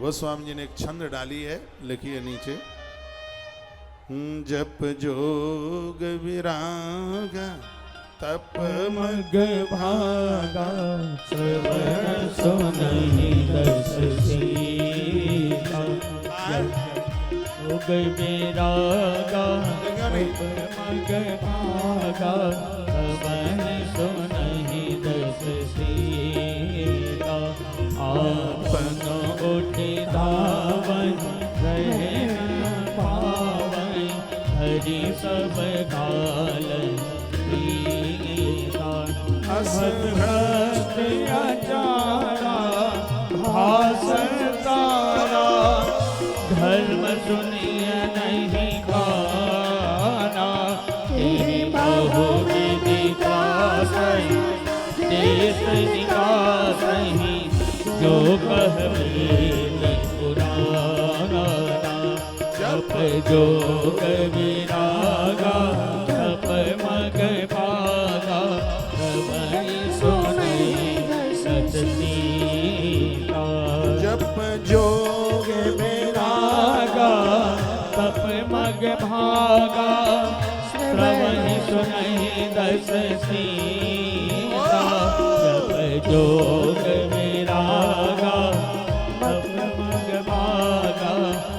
गोस्वामी जी ने एक छंद डाली है, लिखी है नीचे। जप जोग विरागा तप मग भागा, श्रवण सुनहि दस सीता। जोग विरागा तप मग भागा, श्रवण सुनहि दस सीता। आपन उठि धावन रहे पावन, हरि सब काल भ्रष्ट आचारा भाषण तारा। धर्म सुनिय नहीं खाना, बहु विधि सही देश निकासहि। जो कह वेद पुराना, जप जोग विरागा तप मग भागा, श्रवण सुनहि दस सीता। जप जोग विरागा तप मग भागा, श्रवण सुनहि दस सीता। जप जोग विरागा तप मग भागा,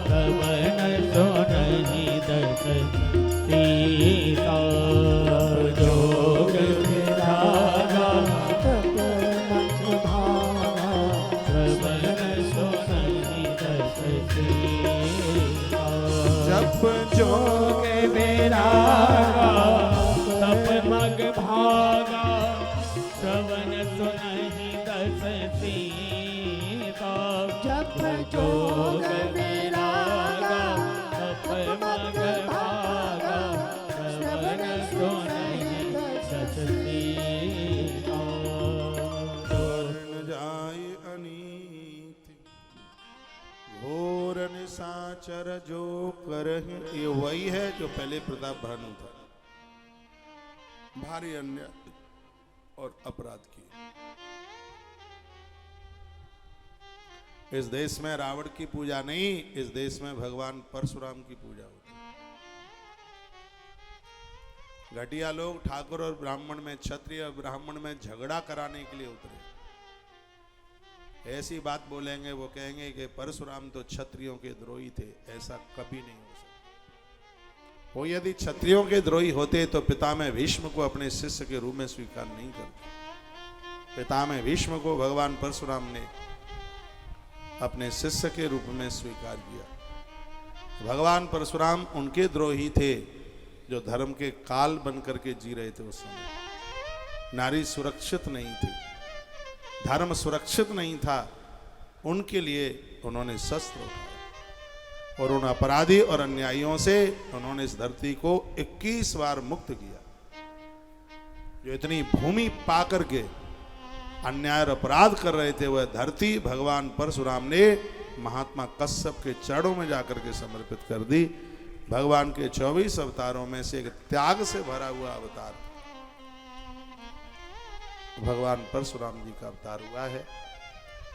श्रवण सुनहि दस सीता। जोग विरागा तप मग भागा, श्रवण सुनहि दस सीता। जप जोग विरागा तप मग भागा, श्रवण सुनहि दस सीता। जप जोग विरागा तप मग भागा, श्रवण सुनहि दस सीता। वर्ण जाय अनीति घोर निशाचर जो करहि। ये वही है जो पहले प्रताप भानु था, भारी अन्याय और अपराध किए। इस देश में रावण की पूजा नहीं, इस देश में भगवान परशुराम की पूजा होती है। घटिया लोग ठाकुर और ब्राह्मण में, क्षत्रिय और ब्राह्मण में झगड़ा कराने के लिए उतरे। ऐसी बात बोलेंगे, वो कहेंगे कि परशुराम तो क्षत्रियों के द्रोही थे। ऐसा कभी नहीं हो सकता। वो यदि क्षत्रियों के द्रोही होते तो पितामह भीष्म को अपने शिष्य के रूप में स्वीकार नहीं करते। पितामह भीष्म को भगवान परशुराम ने अपने शिष्य के रूप में स्वीकार किया। भगवान परशुराम उनके द्रोही थे जो धर्म के काल बन करके जी रहे थे। उस समय नारी सुरक्षित नहीं थी, धर्म सुरक्षित नहीं था। उनके लिए उन्होंने शस्त्र उठाए और उन अपराधी और अन्यायियों से उन्होंने इस धरती को 21 बार मुक्त किया। जो इतनी भूमि पा करके अन्याय और अपराध कर रहे थे, वह धरती भगवान परशुराम ने महात्मा कश्यप के चरणों में जाकर के समर्पित कर दी। भगवान के 24 अवतारों में से एक त्याग से भरा हुआ अवतार भगवान परशुराम जी का अवतार हुआ है।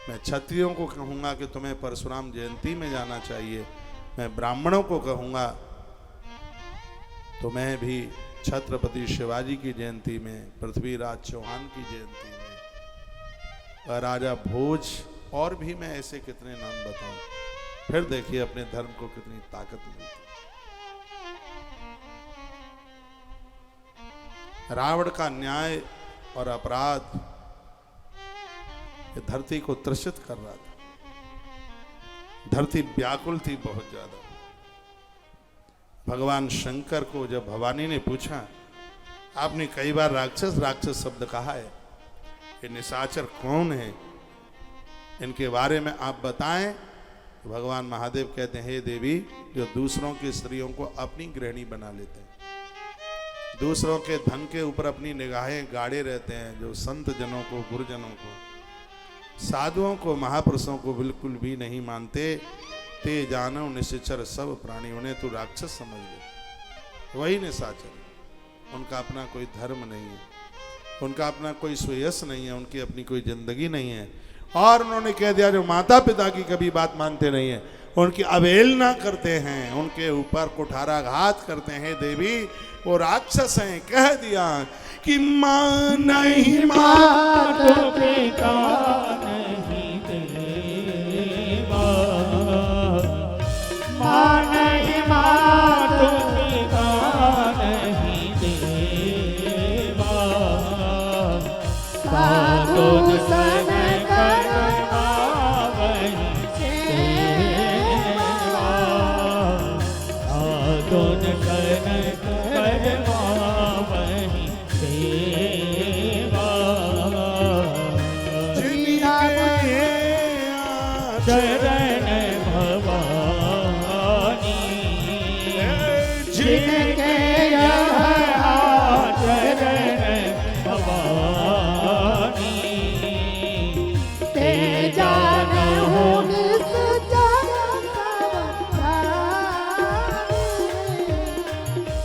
मैं क्षत्रियों को कहूंगा कि तुम्हें परशुराम जयंती में जाना चाहिए। मैं ब्राह्मणों को कहूंगा तुम्हें भी छत्रपति शिवाजी की जयंती में, पृथ्वीराज चौहान की जयंती में, राजा भोज, और भी मैं ऐसे कितने नाम बताऊं। फिर देखिए अपने धर्म को कितनी ताकत मिलती। रावण का न्याय और अपराध ये धरती को त्रसित कर रहा था। धरती व्याकुल थी बहुत ज्यादा। भगवान शंकर को जब भवानी ने पूछा, आपने कई बार राक्षस राक्षस शब्द कहा है, ये निशाचर कौन है, इनके बारे में आप बताएं। तो भगवान महादेव कहते हैं, हे देवी, जो दूसरों की स्त्रियों को अपनी गृहिणी बना लेते हैं, दूसरों के धन के ऊपर अपनी निगाहें गाड़े रहते हैं, जो संत जनों को, गुरुजनों को, साधुओं को, महापुरुषों को बिल्कुल भी नहीं मानते, ते जानव निशाचर सब प्राणी, उन्हें तो राक्षस समझ ले, वही निशाचर। उनका अपना कोई धर्म नहीं है, उनका अपना कोई सुयश नहीं है, उनकी अपनी कोई जिंदगी नहीं है, और उन्होंने कह दिया जो माता पिता की कभी बात मानते नहीं है, उनकी अवहेलना करते हैं, उनके ऊपर कुठाराघात करते हैं देवी, वो राक्षस हैं। कह दिया कि मां नहीं माता पिता नहीं देवा, मां नहीं माता पिता नहीं देवा, साधुन सन करवा वही सेवा, साधुन सन करवा वही सेवा, चरण भवानी, जिनके चरण भवानी, ते जान हो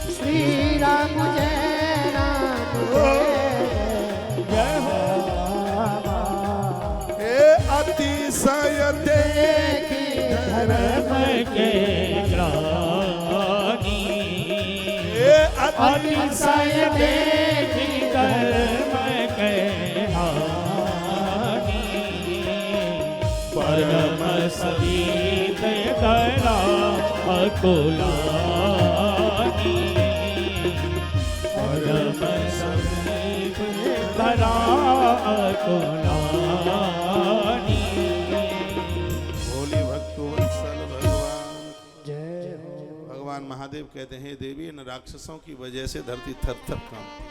श्री राम जय राम जय हो, अतिशय देखी धर्म के ग्लानि, अतिशय देखी धर्म के हानि, परम सतीत करा अकुलानि, परम सतीत करा अकुलानि। भोले भक्तवत्सल भगवान जय हो। भगवान महादेव कहते हैं देवी इन राक्षसों की वजह से धरती थर थर कांपती।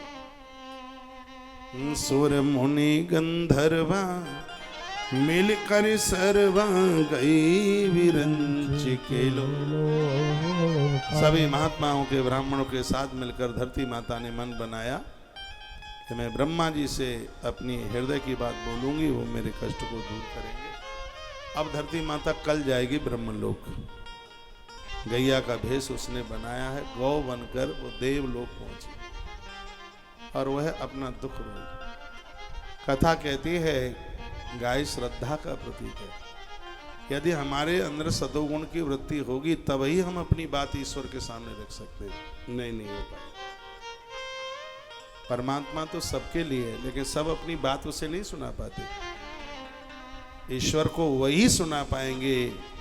सुर मुनि गंधर्वा मिलकर सर्वा गई विरंच के लो। सभी महात्माओं के ब्राह्मणों के साथ मिलकर धरती माता ने मन बनाया कि मैं ब्रह्मा जी से अपनी हृदय की बात बोलूंगी, वो मेरे कष्ट को दूर करेंगे। अब धरती माता कल जाएगी ब्रह्मलोक। गैया का भेष उसने बनाया है, गौ बनकर वो देवलोक पहुंची और वह अपना दुख रोई। कथा कहती है गाय श्रद्धा का प्रतीक है। यदि हमारे अंदर सतोगुण की वृत्ति होगी तभी हम अपनी बात ईश्वर के सामने रख सकते हैं, नहीं हो पाए। परमात्मा तो सबके लिए है, लेकिन सब अपनी बात उसे नहीं सुना पाते। ईश्वर को वही सुना पाएंगे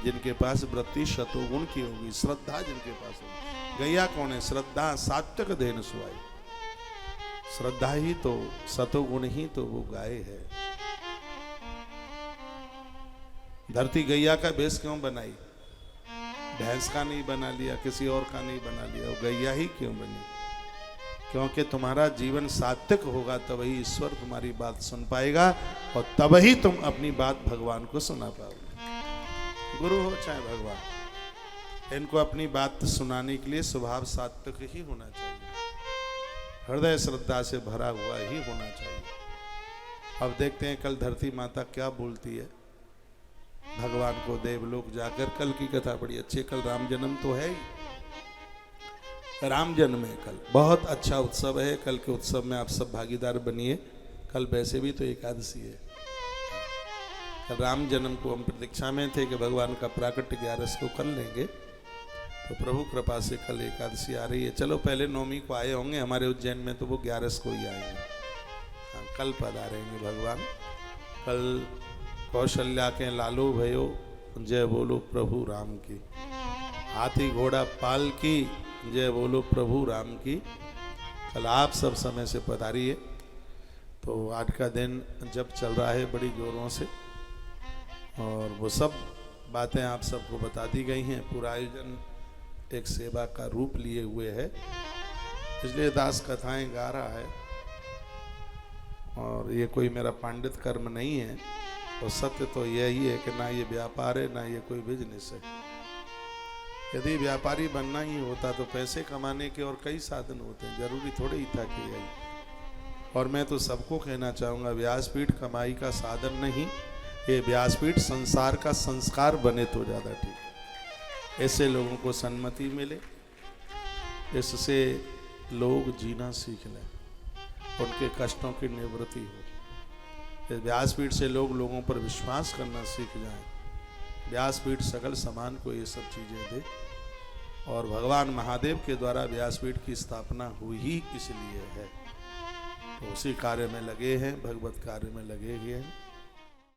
जिनके पास वृत्ति शतोगुण की होगी, श्रद्धा जिनके पास होगी। गैया कौन है? श्रद्धा सात्विक देन सुहाई। श्रद्धा ही तो, सतोगुण ही तो वो गाय है। धरती गैया का भेष क्यों बनाई? भैंस का नहीं बना लिया, किसी और का नहीं बना लिया, वो गैया ही क्यों बनी? क्योंकि तुम्हारा जीवन सात्विक होगा तभी ईश्वर तुम्हारी बात सुन पाएगा और तभी तुम अपनी बात भगवान को सुना पाओगे। गुरु हो चाहे भगवान, इनको अपनी बात सुनाने के लिए स्वभाव सात्विक ही होना चाहिए, हृदय श्रद्धा से भरा हुआ ही होना चाहिए। अब देखते हैं कल धरती माता क्या बोलती है भगवान को देवलोक जाकर। कल की कथा बड़ी अच्छी है, कल राम जन्म तो है ही, राम जन्म है कल, बहुत अच्छा उत्सव है। कल के उत्सव में आप सब भागीदार बनिए। कल वैसे भी तो एकादशी है। कल राम जन्म को हम प्रतीक्षा में थे कि भगवान का प्राकट्य 11 को कर लेंगे, तो प्रभु कृपा से कल एकादशी आ रही है। चलो पहले नवमी को आए होंगे हमारे उज्जैन में, तो वो 11 को ही आएंगे। हाँ, कल पधारेंगे भगवान। कल कौशल्या के लालो भयो जय बोलो प्रभु राम की, हाथी घोड़ा पाल की जय बोलो प्रभु राम की। कल आप सब समय से पधारिए। तो आज का दिन जब चल रहा है बड़ी जोरों से, और वो सब बातें आप सबको बता दी गई हैं। पूरा आयोजन एक सेवा का रूप लिए हुए है, इसलिए दास कथाएं गा रहा है। और ये कोई मेरा पांडित कर्म नहीं है, और सत्य तो यही है कि ना ये व्यापार है ना ये कोई बिजनेस है। यदि व्यापारी बनना ही होता तो पैसे कमाने के और कई साधन होते हैं, जरूरी थोड़े ही था कि यही। और मैं तो सबको कहना चाहूँगा, व्यासपीठ कमाई का साधन नहीं, ये व्यासपीठ संसार का संस्कार बने तो ज़्यादा ठीक है। ऐसे लोगों को सन्मति मिले, इससे लोग जीना सीख लें, उनके कष्टों की निवृत्ति हो। इस व्यासपीठ से लोगों पर विश्वास करना सीख जाएं। व्यासपीठ सकल समाज को ये सब चीजें दे, और भगवान महादेव के द्वारा व्यासपीठ की स्थापना हुई ही इसलिए है। तो उसी कार्य में लगे हैं, भगवत कार्य में लगे हुए हैं।